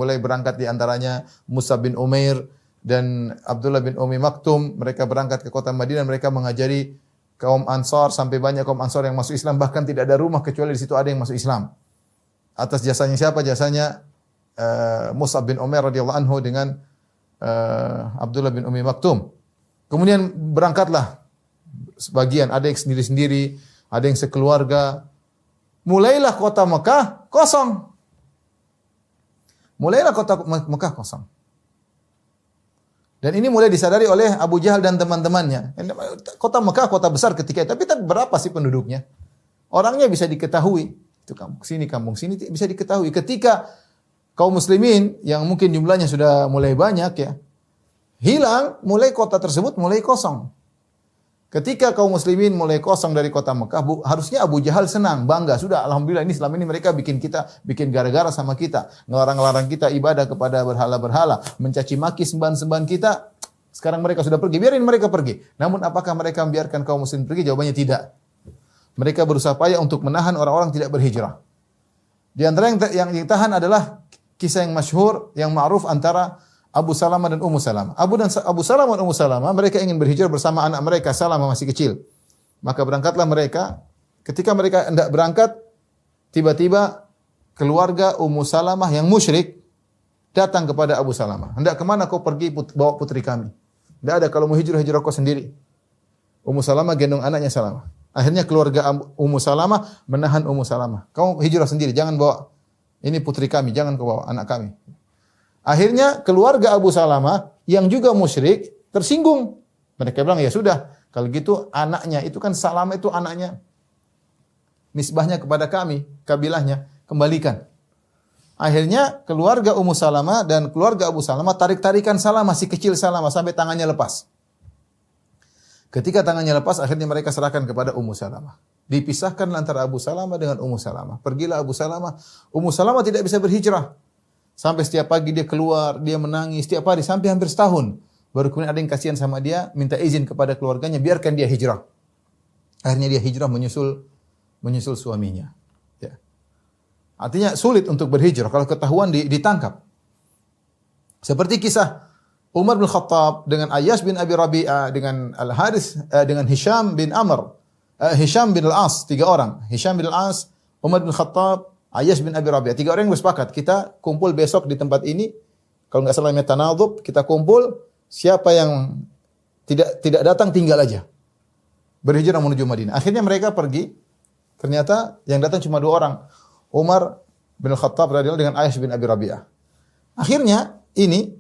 mulai berangkat di antaranya Mus'ab bin Umair dan Abdullah bin Umi Maktum. Mereka berangkat ke kota Madinah, mereka mengajari kaum Ansar sampai banyak kaum Ansar yang masuk Islam, bahkan tidak ada rumah kecuali di situ ada yang masuk Islam. Atas jasanya siapa? Jasanya Mus'ab bin Umair radhiyallahu anhu dengan Abdullah bin Umi Maktum. Kemudian berangkatlah sebagian, ada yang sendiri-sendiri, ada yang sekeluarga. Mulailah kota Mekah kosong. Mulailah kota Mekah kosong. Dan ini mulai disadari oleh Abu Jahal dan teman-temannya. Kota Mekah kota besar ketika itu, tapi berapa sih penduduknya? Orangnya bisa diketahui. Itu kampung sini bisa diketahui. Ketika kaum muslimin yang mungkin jumlahnya sudah mulai banyak ya, hilang, mulai kota tersebut mulai kosong. Ketika kaum muslimin mulai kosong dari kota Mekah, harusnya Abu Jahal senang, bangga. Sudah, alhamdulillah ini selama ini mereka bikin gara-gara sama kita. Ngelarang-larang kita ibadah kepada berhala-berhala. Mencaci maki sembahan-sembahan kita. Sekarang mereka sudah pergi, biarin mereka pergi. Namun apakah mereka membiarkan kaum muslimin pergi? Jawabannya tidak. Mereka berusaha payah untuk menahan orang-orang tidak berhijrah. Di antara yang ditahan adalah kisah yang masyhur, yang ma'ruf antara Abu Salamah dan Ummu Salamah. Abu Salamah dan Ummu Salamah, mereka ingin berhijrah bersama anak mereka, Salamah masih kecil. Maka berangkatlah mereka. Ketika mereka hendak berangkat, tiba-tiba keluarga Ummu Salamah yang musyrik datang kepada Abu Salamah. Hendak kemana kau pergi bawa putri kami? Tidak ada, kalau mau hijrah kau sendiri. Ummu Salamah gendong anaknya Salamah. Akhirnya keluarga Ummu Salamah menahan Ummu Salamah. Kau hijrah sendiri, jangan bawa. Ini putri kami, jangan kau bawa anak kami. Akhirnya keluarga Abu Salamah yang juga musyrik tersinggung. Mereka bilang, ya sudah, kalau gitu anaknya, itu kan Salamah itu anaknya. Nisbahnya kepada kami, kabilahnya, kembalikan. Akhirnya keluarga Ummu Salamah dan keluarga Abu Salamah tarik-tarikan Salamah, si kecil Salamah, sampai tangannya lepas. Ketika tangannya lepas, akhirnya mereka serahkan kepada Ummu Salamah. Dipisahkan antara Abu Salamah dengan Ummu Salamah. Pergilah Abu Salamah. Ummu Salamah tidak bisa berhijrah. Sampai setiap pagi dia keluar, dia menangis setiap hari sampai hampir setahun. Baru kemudian ada yang kasihan sama dia, minta izin kepada keluarganya, biarkan dia hijrah. Akhirnya dia hijrah menyusul suaminya. Ya. Artinya sulit untuk berhijrah kalau ketahuan ditangkap. Seperti kisah Umar bin Khattab dengan Ayyash bin Abi Rabi'ah, dengan Al-Harith, dengan Hisham bin Amr, Hisham bin Al-As, 3 orang. Hisham bin Al-As, Umar bin Khattab, Ayyash bin Abi Rabi'ah. 3 orang yang bersepakat, kita kumpul besok di tempat ini. Kalau enggak salah tanadzub, kita kumpul, siapa yang tidak datang tinggal aja. Berhijrah menuju Madinah. Akhirnya mereka pergi. Ternyata yang datang cuma 2 orang. Umar bin Khattab radhiyallahu dengan Ayyash bin Abi Rabi'ah. Akhirnya ini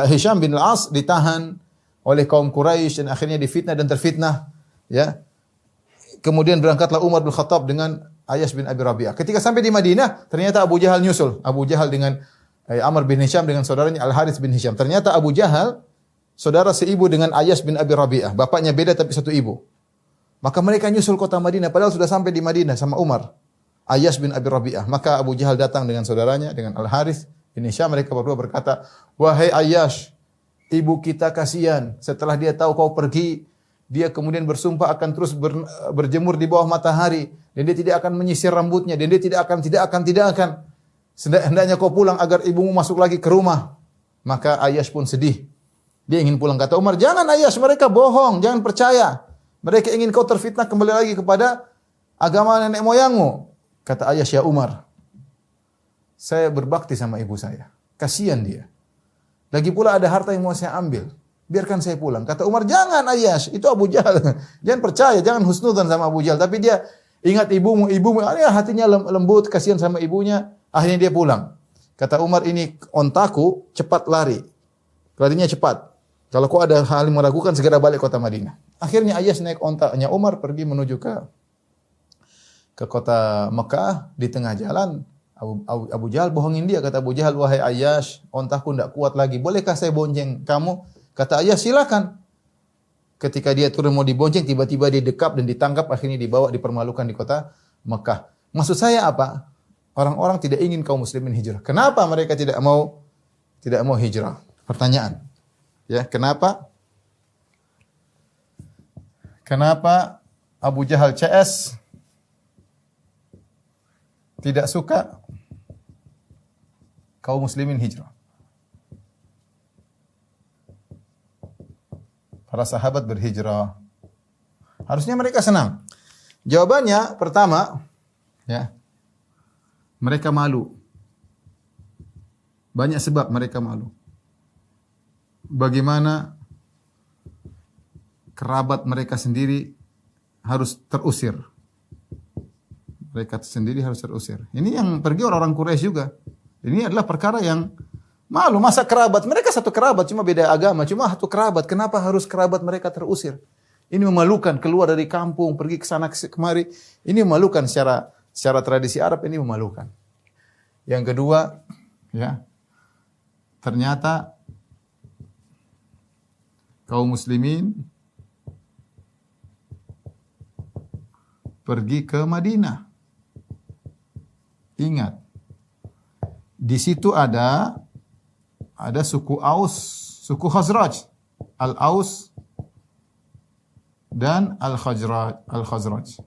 Hisham bin Al-As ditahan oleh kaum Quraisy dan akhirnya difitnah dan terfitnah, ya. Kemudian berangkatlah Umar bin Khattab dengan Ayyash bin Abi Rabi'ah. Ketika sampai di Madinah, ternyata Abu Jahal nyusul. Abu Jahal dengan Amr bin Hisham dengan saudaranya Al-Harith bin Hisham. Ternyata Abu Jahal saudara seibu dengan Ayyash bin Abi Rabi'ah. Bapaknya beda tapi satu ibu. Maka mereka nyusul kota Madinah padahal sudah sampai di Madinah sama Umar. Ayyash bin Abi Rabi'ah. Maka Abu Jahal datang dengan saudaranya, dengan Al-Harith bin Hisham. Mereka berdua berkata, "Wahai Ayyash, ibu kita kasihan. Setelah dia tahu kau pergi, dia kemudian bersumpah akan terus berjemur di bawah matahari. Dan dia tidak akan menyisir rambutnya. Dan dia tidak akan. Hendaknya kau pulang agar ibumu masuk lagi ke rumah." Maka Ayyash pun sedih. Dia ingin pulang. Kata Umar, "Jangan Ayyash, mereka bohong. Jangan percaya. Mereka ingin kau terfitnah kembali lagi kepada agama nenek moyangmu." Kata Ayyash, "Ya Umar, saya berbakti sama ibu saya. Kasihan dia. Lagi pula ada harta yang mau saya ambil. Biarkan saya pulang." Kata Umar, "Jangan Ayyash, itu Abu Jahal. Jangan percaya, jangan husnudzan sama Abu Jahal." Tapi dia ingat ibumu, hatinya lembut, kasihan sama ibunya. Akhirnya dia pulang. Kata Umar, "Ini ontaku cepat lari. Larinya cepat. Kalau kau ada hal yang meragukan, segera balik kota Madinah." Akhirnya Ayyash naik ontanya Umar pergi menuju ke kota Mekah. Di tengah jalan Abu Jahal bohongin dia. Kata Abu Jahal, "Wahai Ayyash, ontaku tidak kuat lagi. Bolehkah saya bonceng kamu?" Kata Ayyash, "Silakan." Ketika dia turun mau dibonceng, tiba-tiba dia dekap dan ditangkap. Akhirnya dibawa, dipermalukan di kota Mekah. Maksud saya apa? Orang-orang tidak ingin kaum muslimin hijrah. Kenapa mereka tidak mau hijrah? Pertanyaan. Ya, kenapa? Kenapa Abu Jahal CS tidak suka kaum muslimin hijrah. Para sahabat berhijrah. Harusnya mereka senang. Jawabannya pertama, ya, mereka malu. Banyak sebab mereka malu. Bagaimana kerabat mereka sendiri harus terusir. Mereka sendiri harus terusir. Ini yang pergi orang-orang Quraisy juga. Ini adalah perkara yang malu. Masa kerabat? Mereka satu kerabat, cuma beda agama. Cuma satu kerabat. Kenapa harus kerabat mereka terusir? Ini memalukan. Keluar dari kampung, pergi ke sana kemari. Ini memalukan secara tradisi Arab. Ini memalukan. Yang kedua, ya, ternyata kaum muslimin pergi ke Madinah. Ingat, di situ ada suku Aus, suku Khazraj, Al-Aus dan Al-Khazraj.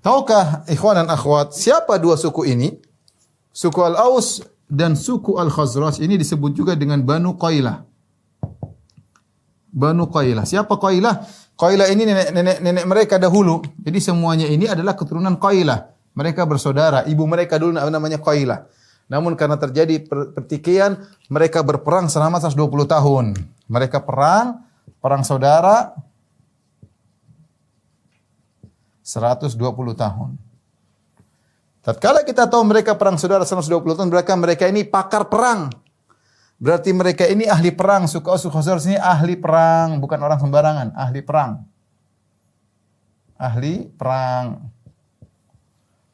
Tahukah ikhwan dan akhwat siapa dua suku ini? Suku Al-Aus dan suku Al-Khazraj ini disebut juga dengan Banu Qailah. Banu Qailah. Siapa Qailah? Qailah ini nenek mereka dahulu. Jadi semuanya ini adalah keturunan Qailah. Mereka bersaudara. Ibu mereka dulu namanya Qailah. Namun karena terjadi pertikaian, mereka berperang selama 120 tahun. Mereka perang saudara 120 tahun. Tatkala kita tahu mereka perang saudara 120 tahun, mereka ini pakar perang. Berarti mereka ini ahli perang. Suku Aus Khazraj ini ahli perang, bukan orang sembarangan, ahli perang. Ahli perang.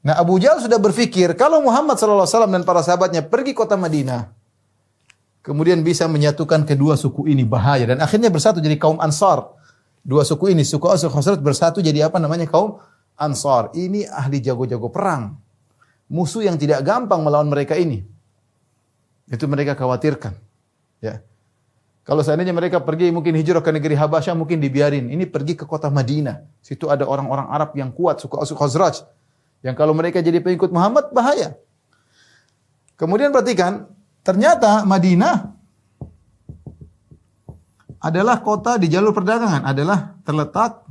Nah, Abu Jahal sudah berpikir kalau Muhammad sallallahu alaihi wasallam dan para sahabatnya pergi kota Madinah, kemudian bisa menyatukan kedua suku ini, bahaya, dan akhirnya bersatu jadi kaum Ansar. Dua suku ini, suku Aus Khazraj bersatu jadi apa namanya? Kaum Ansar. Ini ahli jago-jago perang. Musuh yang tidak gampang melawan mereka ini. Itu mereka khawatirkan. Ya. Kalau seandainya mereka pergi mungkin hijrah ke negeri Habasyah mungkin dibiarin. Ini pergi ke kota Madinah. Situ ada orang-orang Arab yang kuat, suku Aus Khazraj. Yang kalau mereka jadi pengikut Muhammad bahaya. Kemudian perhatikan, ternyata Madinah adalah kota di jalur perdagangan, adalah terletak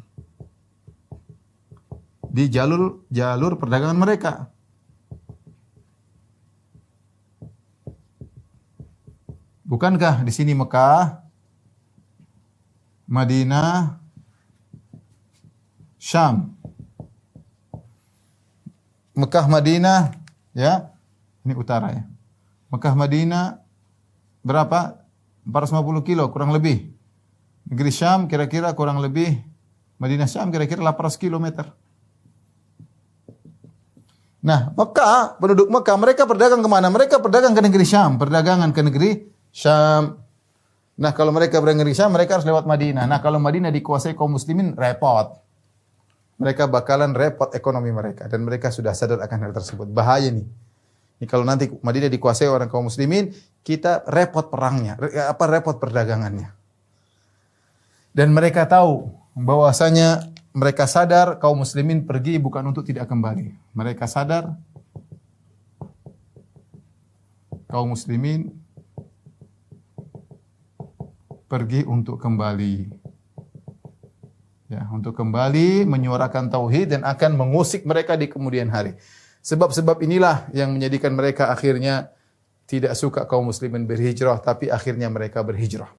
di jalur perdagangan mereka. Bukankah di sini Mekah, Madinah, Syam? Mekah, Madinah, ya. Ini utara ya. Mekah, Madinah berapa? 450 kilo kurang lebih. Negeri Syam kira-kira kurang lebih, Madinah Syam kira-kira 800 kilometer. Nah, Mekah, penduduk Mekah, mereka berdagang kemana? Mereka berdagang ke negeri Syam, perdagangan ke negeri Syam. Nah, kalau mereka berdagang ke Syam, mereka harus lewat Madinah. Nah, kalau Madinah dikuasai kaum muslimin, repot. Mereka bakalan repot ekonomi mereka. Dan mereka sudah sadar akan hal tersebut. Bahaya nih. Ini kalau nanti Madinah dikuasai orang kaum muslimin, kita repot perangnya, repot perdagangannya. Dan mereka tahu bahwasanya mereka sadar kaum muslimin pergi bukan untuk tidak kembali. Mereka sadar kaum muslimin pergi untuk kembali. Ya, untuk kembali menyuarakan tauhid dan akan mengusik mereka di kemudian hari. Sebab-sebab inilah yang menjadikan mereka akhirnya tidak suka kaum muslimin berhijrah, tapi akhirnya mereka berhijrah.